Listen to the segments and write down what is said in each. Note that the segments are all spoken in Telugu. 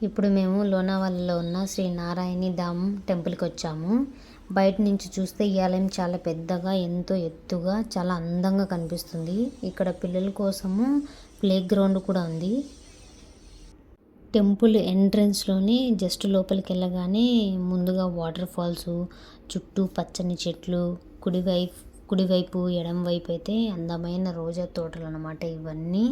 ఇప్పుడు మేము లోనావాలలో ఉన్న శ్రీ నారాయణి ధామ్ టెంపుల్కి వచ్చాము. బయట నుంచి చూస్తే ఈ ఆలయం చాలా పెద్దగా, ఎంతో ఎత్తుగా, చాలా అందంగా కనిపిస్తుంది. ఇక్కడ పిల్లల కోసము ప్లే గ్రౌండ్ కూడా ఉంది. టెంపుల్ ఎంట్రన్స్లోనే జస్ట్ లోపలికి వెళ్ళగానే ముందుగా వాటర్ ఫాల్స్, చుట్టూ పచ్చని చెట్లు, కుడివైపు ఎడమ వైపు అయితే అందమైన రోజా తోటలు అన్నమాట. ఇవన్నీ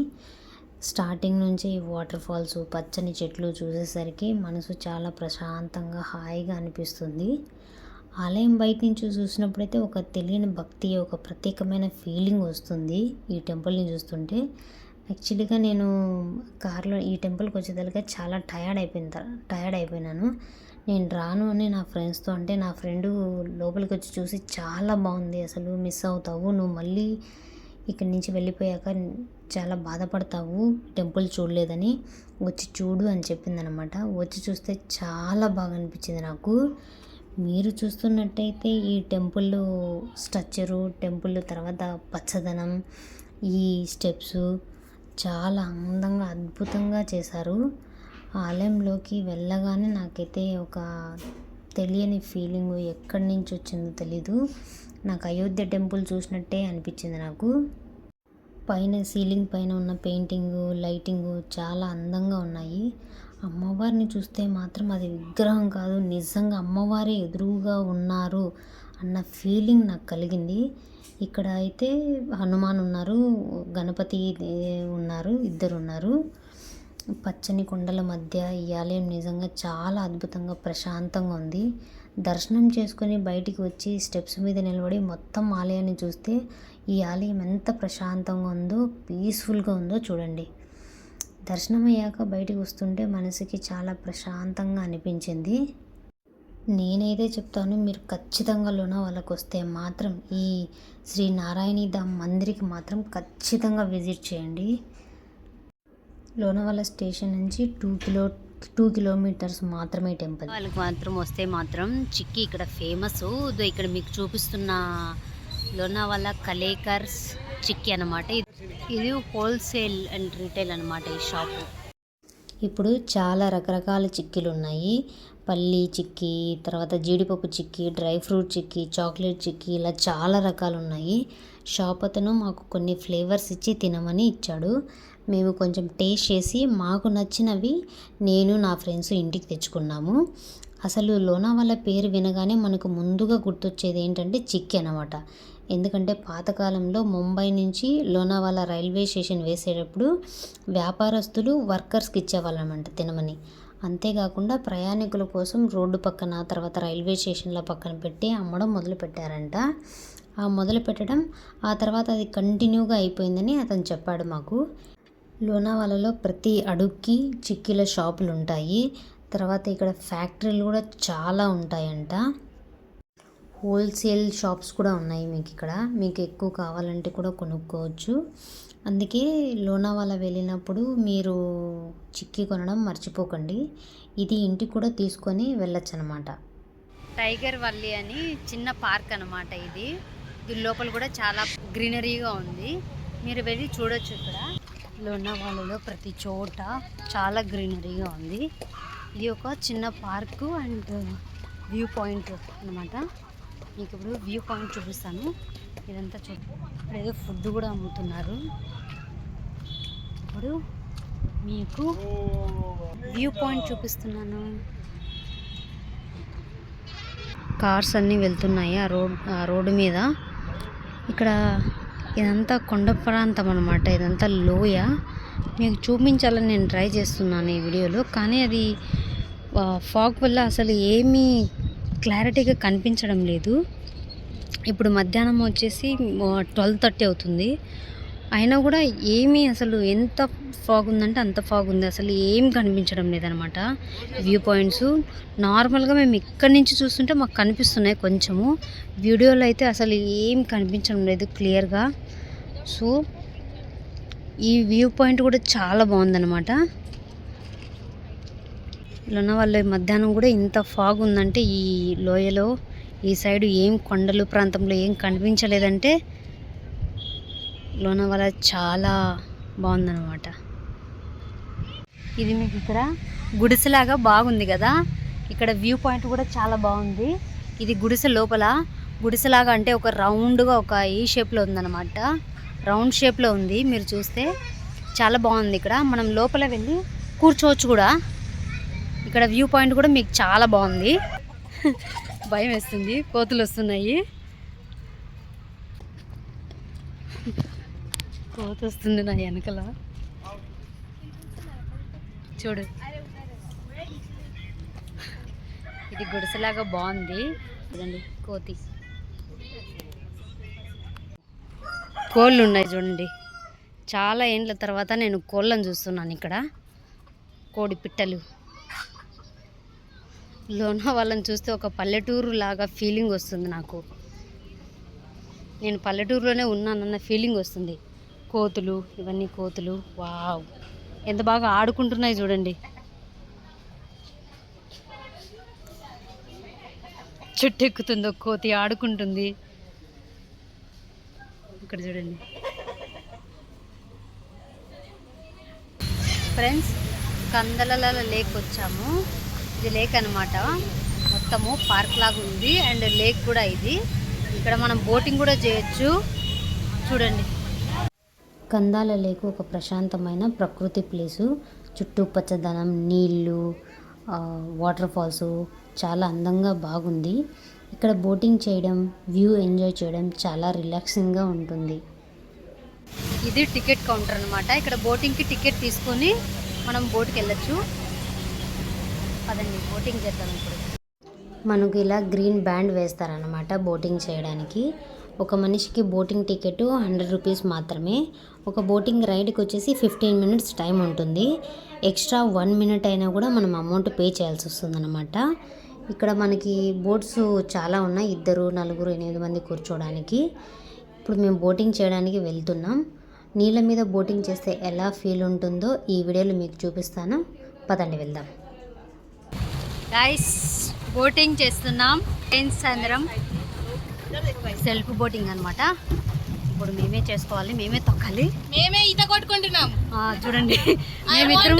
స్టార్టింగ్ నుంచి ఈ వాటర్ ఫాల్స్, పచ్చని చెట్లు చూసేసరికి మనసు చాలా ప్రశాంతంగా, హాయిగా అనిపిస్తుంది. ఆలయం బయట నుంచి చూసినప్పుడైతే ఒక తెలియని భక్తి, ఒక ప్రత్యేకమైన ఫీలింగ్ వస్తుంది ఈ టెంపుల్ని చూస్తుంటే. యాక్చువల్గా నేను కార్లో ఈ టెంపుల్కి వచ్చేదాకా చాలా టయర్డ్ అయిపోయినాను. నేను రాను అని నా ఫ్రెండ్స్తో అంటే, నా ఫ్రెండు లోపలికి వచ్చి చూసి చాలా బాగుంది, అసలు మిస్ అవుతావు, నువ్వు మళ్ళీ ఇక్కడి నుంచి వెళ్ళిపోయాక చాలా బాధపడతావు టెంపుల్ చూడలేదని, వచ్చి చూడు అని చెప్పిందనమాట. వచ్చి చూస్తే చాలా బాగా అనిపించింది నాకు. మీరు చూస్తున్నట్టయితే ఈ టెంపుల్ స్ట్రక్చరు, టెంపుల్ తర్వాత పచ్చదనం, ఈ స్టెప్స్ చాలా అందంగా, అద్భుతంగా చేశారు. ఆలయంలోకి వెళ్ళగానే నాకైతే ఒక తెలియని ఫీలింగ్, ఎక్కడి నుంచి వచ్చిందో తెలీదు. నాకు అయోధ్య టెంపుల్ చూసినట్టే అనిపించింది నాకు. పైన సీలింగ్ పైన ఉన్న పెయింటింగు, లైటింగు చాలా అందంగా ఉన్నాయి. అమ్మవారిని చూస్తే మాత్రం అది విగ్రహం కాదు, నిజంగా అమ్మవారే ఎదురుగా ఉన్నారు అన్న ఫీలింగ్ నాకు కలిగింది. ఇక్కడ అయితే హనుమాన్ ఉన్నారు, గణపతి ఉన్నారు, ఇద్దరు ఉన్నారు. పచ్చని కొండల మధ్య ఈ ఆలయం నిజంగా చాలా అద్భుతంగా, ప్రశాంతంగా ఉంది. దర్శనం చేసుకొని బయటికి వచ్చి స్టెప్స్ మీద నిలబడి మొత్తం ఆలయాన్ని చూస్తే ఈ ఆలయం ఎంత ప్రశాంతంగా ఉందో, పీస్ఫుల్గా ఉందో చూడండి. దర్శనం అయ్యాక బయటికి వస్తుంటే మనసుకి చాలా ప్రశాంతంగా అనిపించింది. నేనైతే చెప్తాను, మీరు ఖచ్చితంగా లోనావాలకు వస్తే మాత్రం ఈ శ్రీ నారాయణి ధామ్ మందిరికి మాత్రం ఖచ్చితంగా విజిట్ చేయండి. లోనావాల స్టేషన్ నుంచి 2 కిలోమీటర్స్ మాత్రమే టెంపుల్. వాళ్ళకి మాత్రం వస్తే మాత్రం చిక్కీ ఇక్కడ ఫేమస్. ఇక్కడ మీకు చూపిస్తున్న లోనావాల కలేకర్స్ చిక్కీ అనమాట. ఇది హోల్సేల్ అండ్ రీటైల్ అనమాట ఈ షాపు. ఇప్పుడు చాలా రకరకాల చిక్కీలు ఉన్నాయి. పల్లి చిక్కీ, తర్వాత జీడిపప్పు chikki, dry fruit chikki, chocolate chikki, ఇలా చాలా రకాలు ఉన్నాయి. షాప్ అతను మాకు కొన్ని ఫ్లేవర్స్ ఇచ్చి తినమని ఇచ్చాడు. మేము కొంచెం టేస్ట్ చేసి మాకు నచ్చినవి నేను నా ఫ్రెండ్స్ ఇంటికి తెచ్చుకున్నాము. అసలు లోనావాల పేరు వినగానే మనకు ముందుగా గుర్తొచ్చేది ఏంటంటే చిక్కీ అనమాట. ఎందుకంటే పాతకాలంలో ముంబై నుంచి లోనావాల రైల్వే స్టేషన్ వేసేటప్పుడు వ్యాపారస్తులు వర్కర్స్కి ఇచ్చేవాళ్ళమంట తినమని. అంతేకాకుండా ప్రయాణికుల కోసం రోడ్డు పక్కన, తర్వాత రైల్వే స్టేషన్ల పక్కన పెట్టి అమ్మడం మొదలు పెట్టారంట. ఆ మొదలు పెట్టడం ఆ తర్వాత అది కంటిన్యూగా అయిపోయిందని అతను చెప్పాడు మాకు. లోనావాలలో ప్రతి అడుగుకి చిక్కీల షాపులు ఉంటాయి. తర్వాత ఇక్కడ ఫ్యాక్టరీలు కూడా చాలా ఉంటాయంట. హోల్సేల్ షాప్స్ కూడా ఉన్నాయి మీకు ఇక్కడ. మీకు ఎక్కువ కావాలంటే కూడా కొనుక్కోవచ్చు. అందుకే లోనావాల వెళ్ళినప్పుడు మీరు చిక్కీ కొనడం మర్చిపోకండి. ఇది ఇంటికి కూడా తీసుకొని వెళ్ళొచ్చు అనమాట. టైగర్ వల్లి అని చిన్న పార్క్ అనమాట ఇది. దీని లోపల కూడా చాలా గ్రీనరీగా ఉంది, మీరు వెళ్ళి చూడొచ్చు. ఇక్కడ లోనావాలలో ప్రతి చోట చాలా గ్రీనరీగా ఉంది. ఇది ఒక చిన్న పార్కు అండ్ వ్యూ పాయింట్ అనమాట. మీకు ఇప్పుడు వ్యూ పాయింట్ చూపిస్తాను. ఇదంతా ఇప్పుడు ఏదో ఫుడ్ కూడా అమ్ముతున్నారు. ఇప్పుడు మీకు వ్యూ పాయింట్ చూపిస్తున్నాను. కార్స్ అన్నీ వెళ్తున్నాయి ఆ రోడ్డు మీద. ఇక్కడ ఇదంతా కొండ ప్రాంతం అనమాట, ఇదంతా లోయ. మీకు చూపించాలని నేను ట్రై చేస్తున్నాను ఈ వీడియోలో, కానీ అది ఫాగ్ వల్ల అసలు ఏమీ క్లారిటీగా కనిపించడం లేదు. ఇప్పుడు మధ్యాహ్నం వచ్చేసి 12:30 అవుతుంది, అయినా కూడా ఏమీ అసలు ఎంత ఫాగ్ ఉందంటే అంత ఫాగ్ ఉంది, అసలు ఏం కనిపించడం లేదనమాట. వ్యూ పాయింట్స్ నార్మల్గా మేము ఇక్కడి నుంచి చూస్తుంటే మాకు కనిపిస్తున్నాయి కొంచెము, వీడియోలో అయితే అసలు ఏం కనిపించడం లేదు క్లియర్గా. సో ఈ వ్యూ పాయింట్ కూడా చాలా బాగుందన్నమాట. లోనావాల మధ్యాహ్నం కూడా ఇంత ఫాగ్ ఉందంటే ఈ లోయలో ఈ సైడు ఏం కొండలు ప్రాంతంలో ఏం కనిపించలేదంటే లోనావాల చాలా బాగుందన్నమాట. ఇది మీకు ఇక్కడ గుడిసెలాగా బాగుంది కదా. ఇక్కడ వ్యూ పాయింట్ కూడా చాలా బాగుంది. ఇది గుడిసె లోపల గుడిసెలాగా అంటే ఒక రౌండ్గా ఒక ఈ షేప్లో ఉందన్నమాట. రౌండ్ షేప్లో ఉంది. మీరు చూస్తే చాలా బాగుంది. ఇక్కడ మనం లోపల వెళ్ళి కూర్చోవచ్చు కూడా. ఇక్కడ వ్యూ పాయింట్ కూడా మీకు చాలా బాగుంది. భయం వేస్తుంది, కోతులు వస్తున్నాయి. కోత వస్తుంది నా వెనకల, చూడు. ఇది గుడిసెలాగా బాగుంది చూడండి. కోళ్ళు ఉన్నాయి చూడండి. చాలా ఏండ్ల తర్వాత నేను కోళ్ళను చూస్తున్నాను ఇక్కడ. కోడి పిట్టలు. లోనావాలని చూస్తే ఒక పల్లెటూరు లాగా ఫీలింగ్ వస్తుంది నాకు. నేను పల్లెటూరులోనే ఉన్నానన్న ఫీలింగ్ వస్తుంది. కోతులు, ఇవన్నీ కోతులు. వావ్, ఎంత బాగా ఆడుకుంటున్నాయి చూడండి. చెట్టు ఎక్కుతుంది, ఒక కోతి ఆడుకుంటుంది. ఇక్కడ చూడండి ఫ్రెండ్స్, కందలల లేక్ వచ్చాము. ఇది లేక్ అనమాట. మొత్తము పార్క్ లాగా ఉంది అండ్ లేక్ కూడా ఇది. ఇక్కడ మనం బోటింగ్ కూడా చేయొచ్చు చూడండి. కందాల లేక్ ఒక ప్రశాంతమైన ప్రకృతి ప్లేసు. చుట్టూ పచ్చదనం, నీళ్ళు, వాటర్ ఫాల్స్ చాలా అందంగా బాగుంది. ఇక్కడ బోటింగ్ చేయడం, వ్యూ ఎంజాయ్ చేయడం చాలా రిలాక్సింగ్గా ఉంటుంది. ఇది టికెట్ కౌంటర్ అనమాట. ఇక్కడ బోటింగ్కి టికెట్ తీసుకొని మనం బోట్కి వెళ్ళచ్చు. అదండి, బోటింగ్ చేద్దాం ఇప్పుడు. మనకు ఇలా గ్రీన్ బ్యాండ్ వేస్తారనమాట బోటింగ్ చేయడానికి. ఒక మనిషికి బోటింగ్ టికెట్ 100 రూపీస్ మాత్రమే. ఒక బోటింగ్ రైడ్కి వచ్చేసి 15 మినిట్స్ టైం ఉంటుంది. ఎక్స్ట్రా 1 మినిట్ అయినా కూడా మనం అమౌంట్ పే చేయాల్సి వస్తుంది అనమాట. ఇక్కడ మనకి బోట్స్ చాలా ఉన్నాయి. 2, 4, 8 మంది కూర్చోడానికి. ఇప్పుడు మేము బోటింగ్ చేయడానికి వెళ్తున్నాం. నీళ్ళ మీద బోటింగ్ చేస్తే ఎలా ఫీల్ ఉంటుందో ఈ వీడియోలో మీకు చూపిస్తాను. పదండి వెళ్దాం. గైస్, బోటింగ్ చేస్తున్నాం. ఫ్రెండ్స్ అందరం సెల్ఫ్ బోటింగ్ అనమాట. ఇప్పుడు మేమే చేసుకోవాలి, మేమే తొక్కాలి, మేమే ఈత కొట్టుకుంటున్నాం. చూడండి, మేమిద్దరం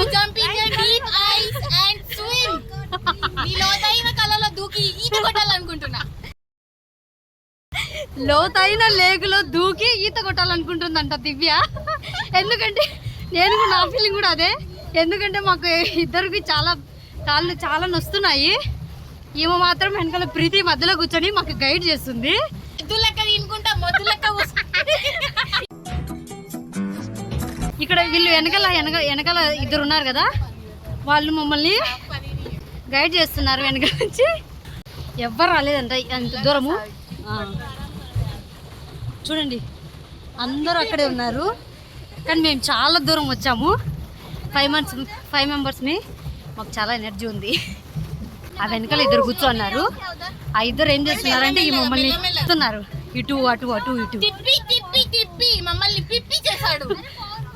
లోతైన కళ్ళలో దూకి ఈత కొట్టాలనుకుంటున్నా. లోతైన లేకులో దూకి ఈత కొట్టాలనుకుంటుందంట దివ్య. ఎందుకంటే నేను నా ఫీలింగ్ కూడా అదే. ఎందుకంటే మాకు ఇద్దరికి కాళ్ళు చాలా నొస్తున్నాయి. ఈమె మాత్రం వెనకాల ప్రీతి మధ్యలో కూర్చొని మాకు గైడ్ చేస్తుంది. ఇక్కడ వీళ్ళు వెనకాల 2 ఉన్నారు కదా, వాళ్ళు మమ్మల్ని గైడ్ చేస్తున్నారు వెనక నుంచి. ఎవ్వరు రాలేదంట అంత దూరము. చూడండి, అందరూ అక్కడే ఉన్నారు. కానీ మేము చాలా దూరం వచ్చాము. 5 మెంబర్స్ని. మాకు చాలా ఎనర్జీ ఉంది. ఆ వెనకాల 2 కూర్చోన్నారు. ఆ 2 ఏం చేస్తున్నారంటే ఈ మమ్మల్ని ఇస్తున్నారు, ఇటు అటు అటు ఇటు తిప్పి మమ్మల్ని పిప్పి చేశాడు.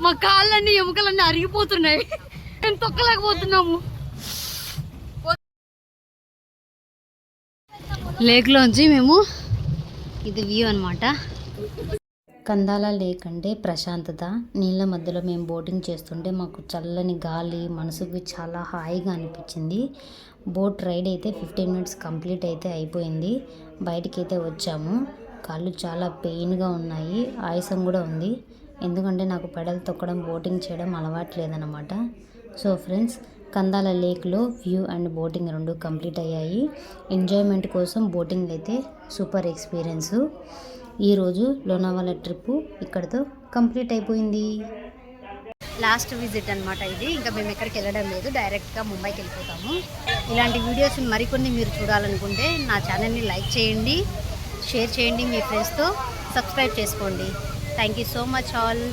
మా కాళ్ళన్నీ ఎముకలన్నీ అరిగిపోతున్నాయి. మేము తొక్కలేకపోతున్నాము. లేక్లోంచి మేము, ఇది వ్యూ అనమాట. కందాల లేక్ అంటే ప్రశాంతత. నీళ్ళ మధ్యలో మేము బోటింగ్ చేస్తుంటే మాకు చల్లని గాలి, మనసుకి చాలా హాయిగా అనిపించింది. బోట్ రైడ్ అయితే 15 మినిట్స్ కంప్లీట్ అయితే అయిపోయింది. బయటికైతే వచ్చాము. కాళ్ళు చాలా పెయిన్గా ఉన్నాయి, ఆయాసం కూడా ఉంది. ఎందుకంటే నాకు పెడల్ తొక్కడం, బోటింగ్ చేయడం అలవాటు లేదనమాట. సో ఫ్రెండ్స్, కందాల లేక్లో వ్యూ అండ్ బోటింగ్ 2 కంప్లీట్ అయ్యాయి. ఎంజాయ్మెంట్ కోసం బోటింగ్ అయితే సూపర్ ఎక్స్పీరియన్స్. ఈరోజు లోనావాలా ట్రిప్పు ఇక్కడితో కంప్లీట్ అయిపోయింది. లాస్ట్ విజిట్ అనమాట ఇది. ఇంకా మేము ఎక్కడికి వెళ్ళడం లేదు, డైరెక్ట్గా ముంబైకి వెళ్ళిపోతాము. ఇలాంటి వీడియోస్ మరికొన్ని మీరు చూడాలనుకుంటే నా ఛానల్ని లైక్ చేయండి, షేర్ చేయండి, మీ ఫ్రెండ్స్తో సబ్స్క్రైబ్ చేసుకోండి. Thank you so much all.